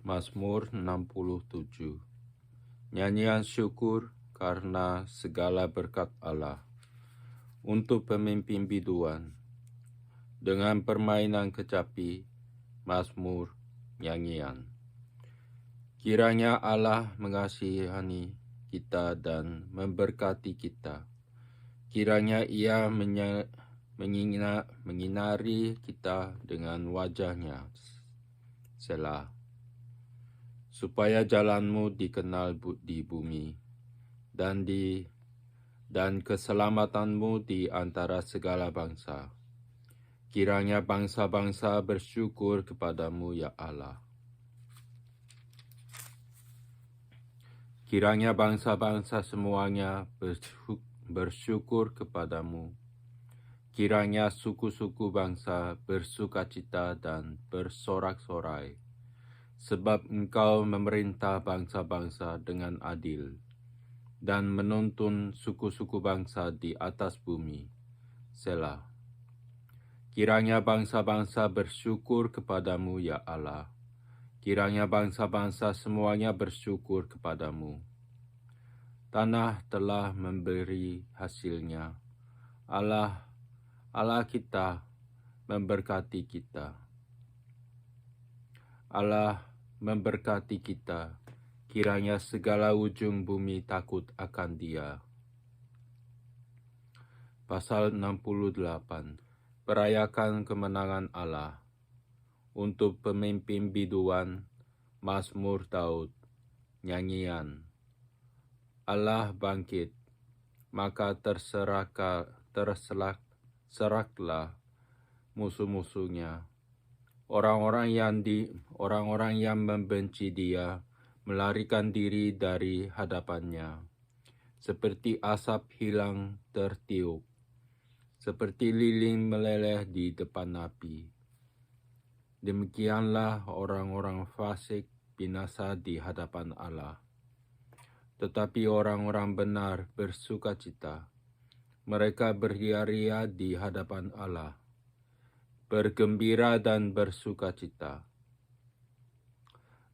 Mazmur 67. Nyanyian syukur karena segala berkat Allah. Untuk pemimpin biduan, dengan permainan kecapi, Mazmur nyanyian. Kiranya Allah mengasihani kita dan memberkati kita. Kiranya Ia menyinari kita dengan wajahnya. Selah. Supaya jalanmu dikenal di bumi, dan keselamatanmu di antara segala bangsa. Kiranya bangsa-bangsa bersyukur kepadamu, ya Allah. Kiranya bangsa-bangsa semuanya bersyukur kepadamu. Kiranya suku-suku bangsa bersukacita dan bersorak-sorai, sebab Engkau memerintah bangsa-bangsa dengan adil dan menuntun suku-suku bangsa di atas bumi. Selah. Kiranya bangsa-bangsa bersyukur kepadamu, ya Allah. Kiranya bangsa-bangsa semuanya bersyukur kepadamu. Tanah telah memberi hasilnya. Allah kita memberkati kita. Allah memberkati kita. Kiranya segala ujung bumi takut akan Dia. Pasal 68. Perayakan kemenangan Allah. Untuk pemimpin biduan, Mazmur Daud. Nyanyian. Allah bangkit, maka terseraklah musuh-musuhnya. Orang-orang yang membenci Dia melarikan diri dari hadapannya, seperti asap hilang tertiup, seperti lilin meleleh di depan api. Demikianlah orang-orang fasik binasa di hadapan Allah. Tetapi orang-orang benar bersukacita. Mereka berria-ria di hadapan Allah, bergembira dan bersukacita.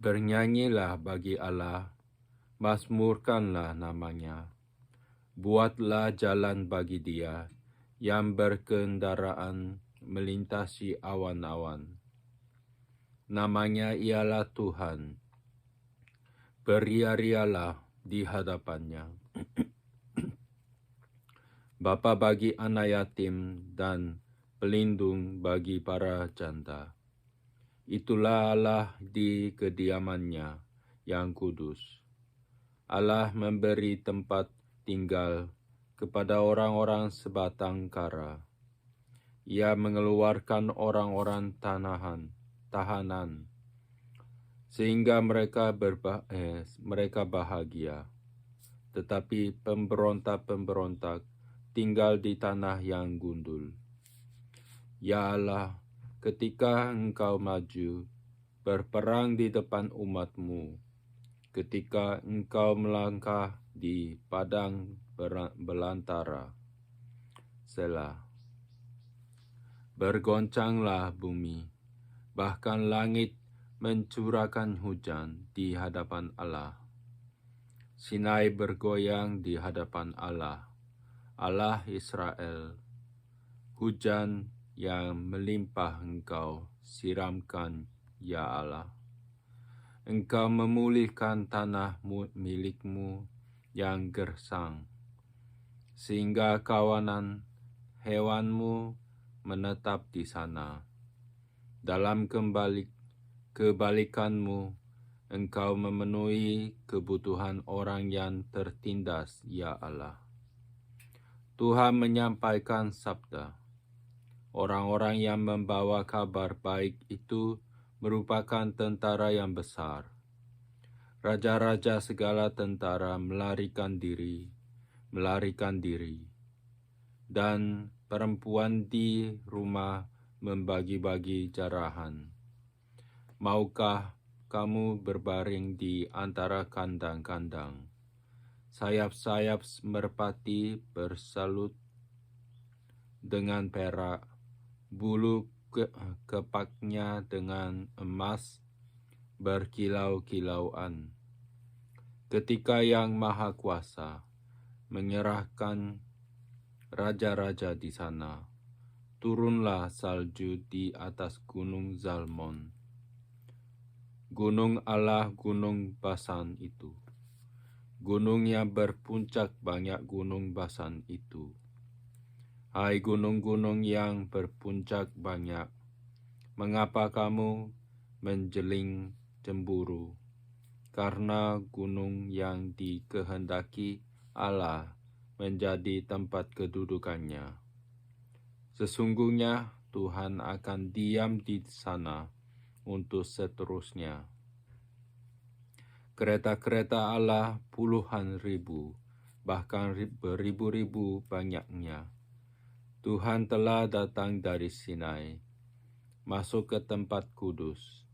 Bernyanyilah bagi Allah, mazmurkanlah namanya. Buatlah jalan bagi Dia yang berkendaraan melintasi awan-awan. Namanya ialah Tuhan. Beria-rialah di hadapannya. Bapa bagi anak yatim dan pelindung bagi para janda. Itulah Allah di kediamannya yang kudus. Allah memberi tempat tinggal kepada orang-orang sebatang kara. Ia mengeluarkan orang-orang tahanan, sehingga mereka bahagia. Tetapi pemberontak-pemberontak tinggal di tanah yang gundul. Ya Allah, ketika Engkau maju berperang di depan umat-Mu, ketika Engkau melangkah di padang belantara. Selah. Bergoncanglah bumi, bahkan langit mencurahkan hujan di hadapan Allah. Sinai bergoyang di hadapan Allah, Allah Israel. Hujan yang melimpah Engkau siramkan, ya Allah. Engkau memulihkan tanah milik-Mu yang gersang, sehingga kawanan hewan-Mu menetap di sana. Dalam kebalikan-Mu, Engkau memenuhi kebutuhan orang yang tertindas, ya Allah. Tuhan menyampaikan sabda. Orang-orang yang membawa kabar baik itu merupakan tentara yang besar. Raja-raja segala tentara melarikan diri, dan perempuan di rumah membagi-bagi jarahan. Maukah kamu berbaring di antara kandang-kandang? Sayap-sayap merpati bersalut dengan perak, bulu kepaknya dengan emas, berkilau-kilauan. Ketika Yang Maha Kuasa menyerahkan raja-raja di sana, turunlah salju di atas gunung Zalmon, gunung Allah, gunung Basan itu. Gunung yang berpuncak banyak gunung Basan itu. Hai gunung-gunung yang berpuncak banyak, mengapa kamu menjeling cemburu? Karena gunung yang dikehendaki Allah menjadi tempat kedudukannya. Sesungguhnya Tuhan akan diam di sana untuk seterusnya. Kereta-kereta Allah puluhan ribu, bahkan beribu-ribu banyaknya. Tuhan telah datang dari Sinai, masuk ke tempat kudus.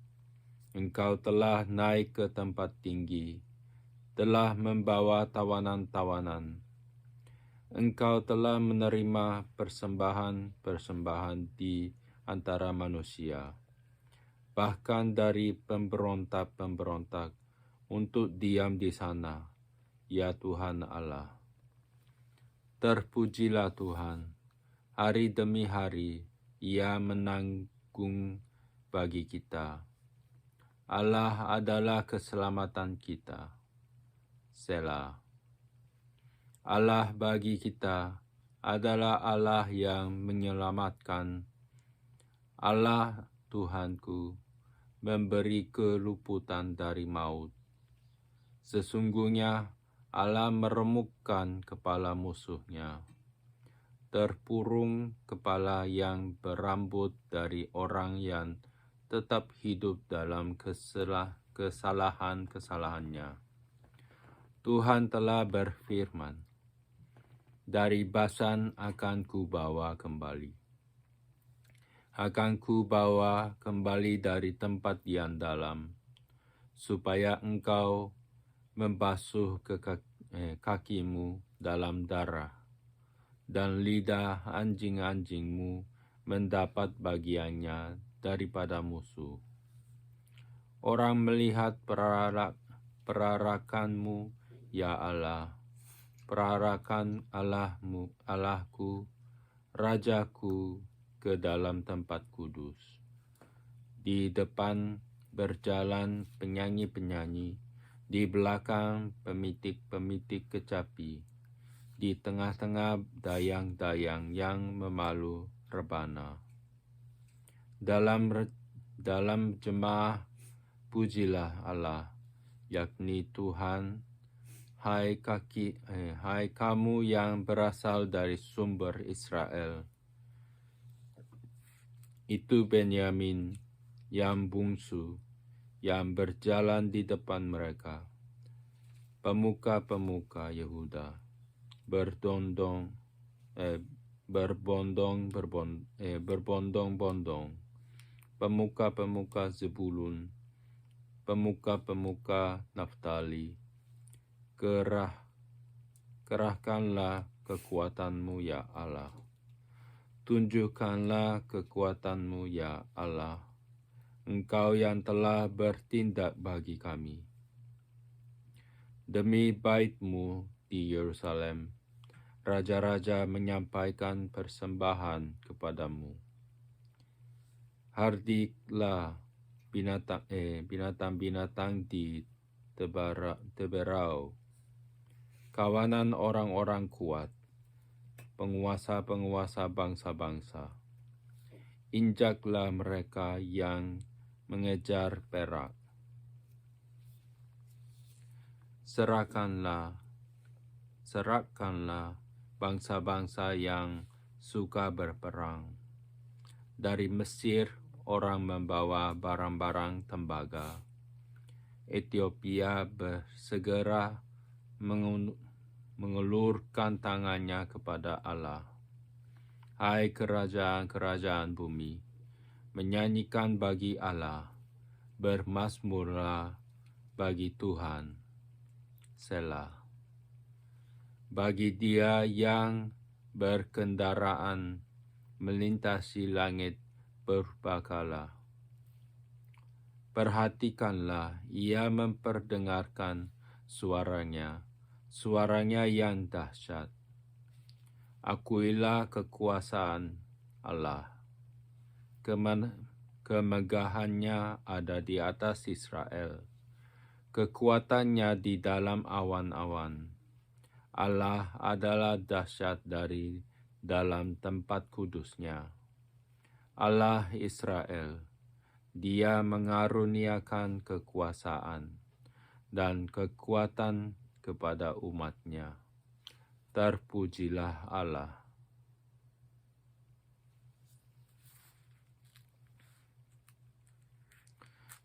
Engkau telah naik ke tempat tinggi, telah membawa tawanan-tawanan. Engkau telah menerima persembahan-persembahan di antara manusia, bahkan dari pemberontak-pemberontak, untuk diam di sana, ya Tuhan Allah. Terpujilah Tuhan, hari demi hari Ia menanggung bagi kita. Allah adalah keselamatan kita. Selah. Allah bagi kita adalah Allah yang menyelamatkan. Allah Tuhanku memberi keluputan dari maut. Sesungguhnya Allah meremukkan kepala musuhnya. Terpurung kepala yang berambut dari orang yang tetap hidup dalam kesalahan-kesalahannya. Tuhan telah berfirman, dari Basan akan kubawa kembali. Akan kubawa kembali dari tempat yang dalam, supaya engkau membasuh kakimu dalam darah, dan lidah anjing-anjingmu mendapat bagiannya daripada musuh. Orang melihat perarakanmu, ya Allah, perarakan Allahku, Rajaku, ke dalam tempat kudus. Di depan berjalan penyanyi-penyanyi, di belakang pemitik-pemitik kecapi, di tengah-tengah dayang-dayang yang memalu rebana. Dalam jemaah pujilah Allah, yakni Tuhan, hai kamu yang berasal dari sumber Israel. Itu Benyamin yang bungsu, yang berjalan di depan mereka. Pemuka-pemuka Yehuda berbondong-bondong. Pemuka-pemuka Zebulun, pemuka-pemuka Naftali, kerahkanlah kekuatanmu, ya Allah. Tunjukkanlah kekuatanmu, ya Allah. Engkau yang telah bertindak bagi kami. Demi bait-Mu di Yerusalem, raja-raja menyampaikan persembahan kepadamu. Hardiklah binatang-binatang di teberau, kawanan orang-orang kuat, penguasa-penguasa bangsa-bangsa. Injaklah mereka yang mengejar perak. Serahkanlah bangsa-bangsa yang suka berperang. Dari Mesir orang membawa barang-barang tembaga. Ethiopia bersegera mengulurkan tangannya kepada Allah. Hai kerajaan-kerajaan bumi, menyanyikan bagi Allah, bermazmurlah bagi Tuhan. Selah. Bagi Dia yang berkendaraan melintasi langit berbakalah. Perhatikanlah, ia memperdengarkan suaranya yang dahsyat. Akuilah kekuasaan Allah. Kemegahannya ada di atas Israel. Kekuatannya di dalam awan-awan. Allah adalah dahsyat dari dalam tempat kudusnya. Allah Israel, Dia mengaruniakan kekuasaan dan kekuatan kepada umatnya. Terpujilah Allah.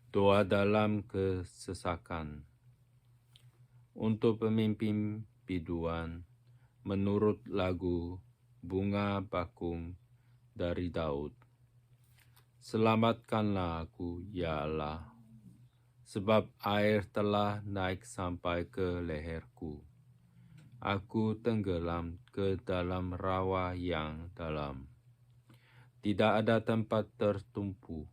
Doa dalam kesesakan. Untuk pemimpin biduan, menurut lagu Bunga Bakung dari Daud. Selamatkanlah aku, ya Allah, sebab air telah naik sampai ke leherku. Aku tenggelam ke dalam rawa yang dalam. Tidak ada tempat bertumpu.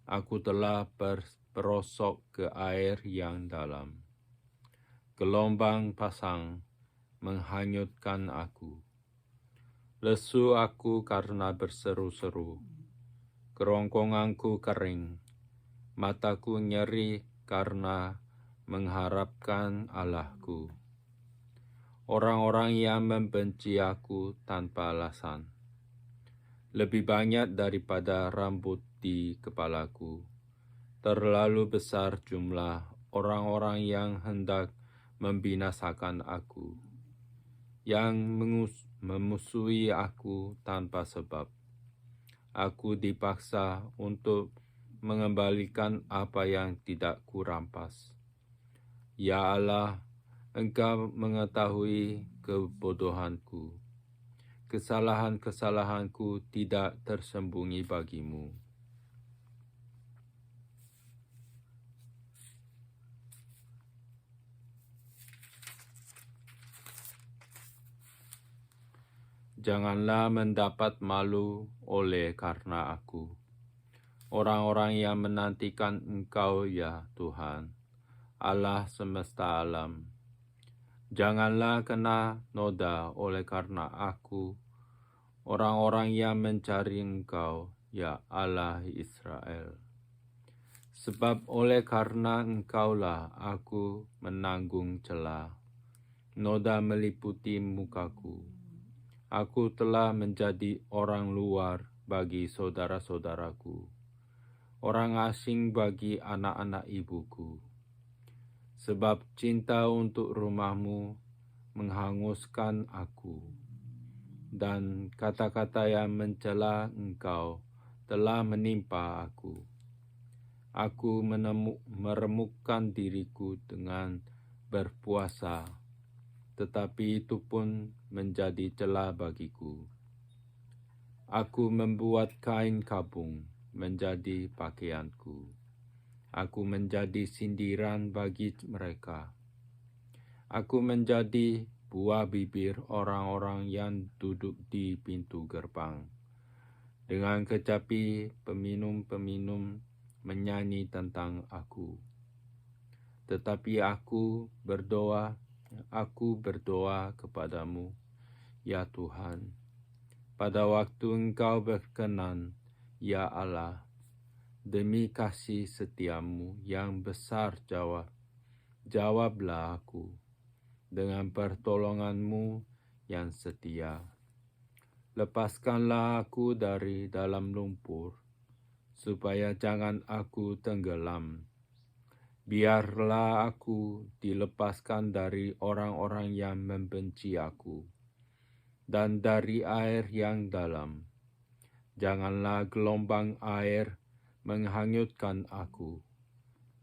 Aku telah berosok ke air yang dalam. Gelombang pasang menghanyutkan aku. Lesu aku karena berseru-seru. Kerongkonganku kering. Mataku nyeri karena mengharapkan Allahku. Orang-orang yang membenci aku tanpa alasan, lebih banyak daripada rambut di kepalaku. Terlalu besar jumlah orang-orang yang hendak membinasakan aku, yang memusuhi aku tanpa sebab. Aku dipaksa untuk mengembalikan apa yang tidak kurampas. Ya Allah, Engkau mengetahui kebodohanku. Kesalahan-kesalahanku tidak tersembunyi bagimu. Janganlah mendapat malu oleh karena aku. Orang-orang yang menantikan Engkau, ya Tuhan, Allah semesta alam. Janganlah kena noda oleh karena aku. Orang-orang yang mencari Engkau, ya Allah Israel. Sebab oleh karena Engkaulah aku menanggung celah. Noda meliputi mukaku. Aku telah menjadi orang luar bagi saudara-saudaraku, orang asing bagi anak-anak ibuku. Sebab cinta untuk rumahmu menghanguskan aku, dan kata-kata yang mencela Engkau telah menimpa aku. Aku meremukkan diriku dengan berpuasa, tetapi itu pun menjadi celah bagiku. Aku membuat kain kabung menjadi pakaianku. Aku menjadi sindiran bagi mereka. Aku menjadi buah bibir orang-orang yang duduk di pintu gerbang. Dengan kecapi peminum-peminum menyanyi tentang aku. Tetapi aku berdoa kepadamu, ya Tuhan. Pada waktu Engkau berkenan, ya Allah, demi kasih setiamu yang besar jawablah aku dengan pertolonganmu yang setia. Lepaskanlah aku dari dalam lumpur, supaya jangan aku tenggelam. Biarlah aku dilepaskan dari orang-orang yang membenci aku, dan dari air yang dalam. Janganlah gelombang air menghanyutkan aku,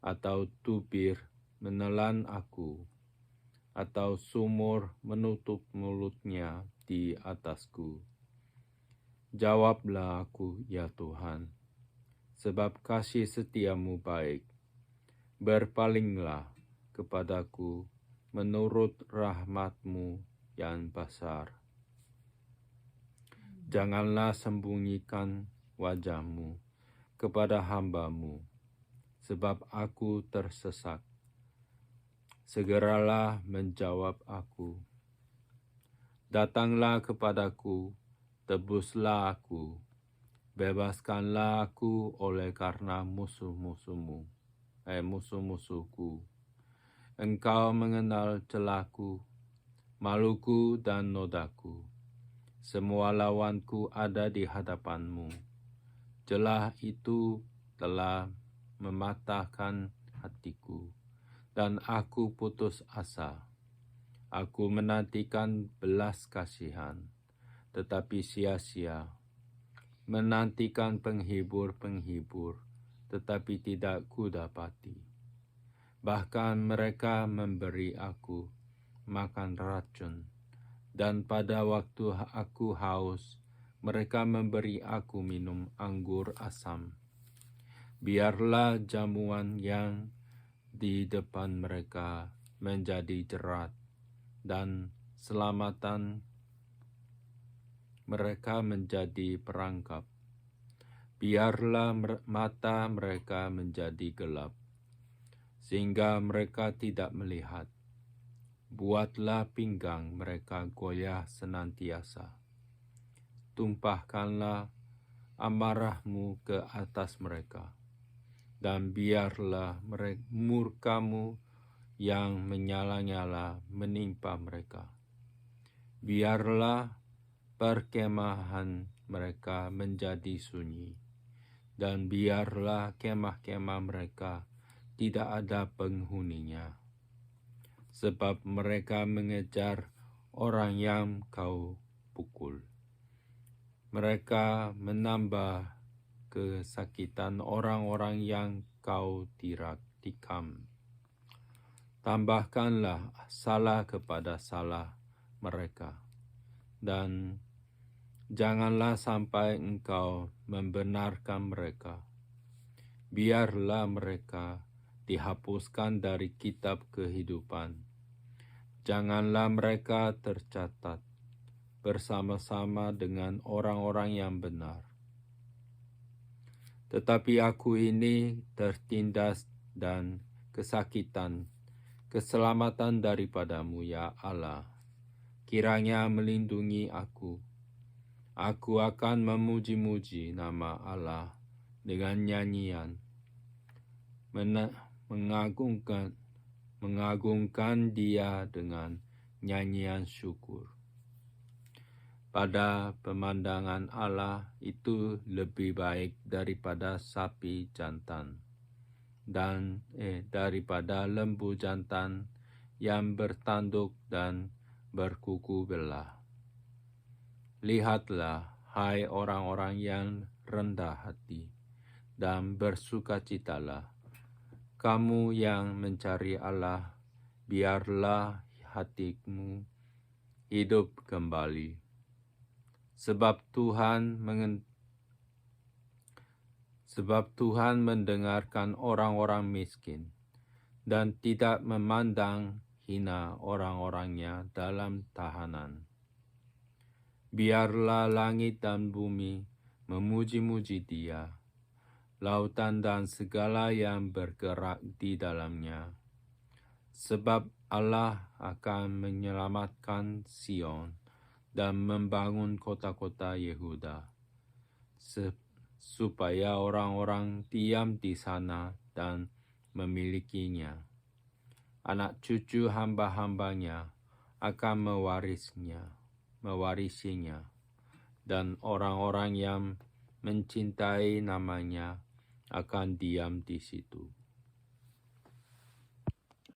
atau tubir menelan aku, atau sumur menutup mulutnya di atasku. Jawablah aku, ya Tuhan, sebab kasih setiamu baik. Berpalinglah kepadaku menurut rahmat-Mu yang besar. Janganlah sembunyikan wajah-Mu kepada hamba-Mu, sebab aku tersesat. Segeralah menjawab aku. Datanglah kepadaku, tebuslah aku, bebaskanlah aku oleh karena musuh-musuhku. Engkau mengenal celahku, maluku dan nodaku. Semua lawanku ada di hadapan-Mu. Celah itu telah mematahkan hatiku, dan aku putus asa. Aku menantikan belas kasihan, tetapi sia-sia. Menantikan penghibur-penghibur, tetapi tidak kudapati. Bahkan mereka memberi aku makan racun, dan pada waktu aku haus, mereka memberi aku minum anggur asam. Biarlah jamuan yang di depan mereka menjadi jerat, dan selamatan mereka menjadi perangkap. Biarlah mata mereka menjadi gelap, sehingga mereka tidak melihat. Buatlah pinggang mereka goyah senantiasa. Tumpahkanlah amarah-Mu ke atas mereka, dan biarlah murka-Mu yang menyala-nyala menimpa mereka. Biarlah perkemahan mereka menjadi sunyi, dan biarlah kemah-kemah mereka tidak ada penghuninya. Sebab mereka mengejar orang yang Kau pukul. Mereka menambah kesakitan orang-orang yang Kau tikam. Tambahkanlah salah kepada salah mereka, dan janganlah sampai Engkau membenarkan mereka. Biarlah mereka dihapuskan dari kitab kehidupan. Janganlah mereka tercatat bersama-sama dengan orang-orang yang benar. Tetapi aku ini tertindas dan kesakitan, keselamatan daripada-Mu, ya Allah. Kiranya melindungi aku. Aku akan memuji-muji nama Allah dengan nyanyian, mengagungkan Dia dengan nyanyian syukur. Pada pemandangan Allah itu lebih baik daripada sapi jantan, dan daripada lembu jantan yang bertanduk dan berkuku belah. Lihatlah, hai orang-orang yang rendah hati, dan bersukacitalah. Kamu yang mencari Allah, biarlah hatimu hidup kembali. Sebab Tuhan mendengarkan orang-orang miskin, dan tidak memandang hina orang-orangnya dalam tahanan. Biarlah langit dan bumi memuji-muji Dia, lautan dan segala yang bergerak di dalamnya. Sebab Allah akan menyelamatkan Sion dan membangun kota-kota Yehuda, supaya orang-orang diam di sana dan memilikinya. Anak cucu hamba-hambanya akan mewarisinya, dan orang-orang yang mencintai namanya akan diam di situ.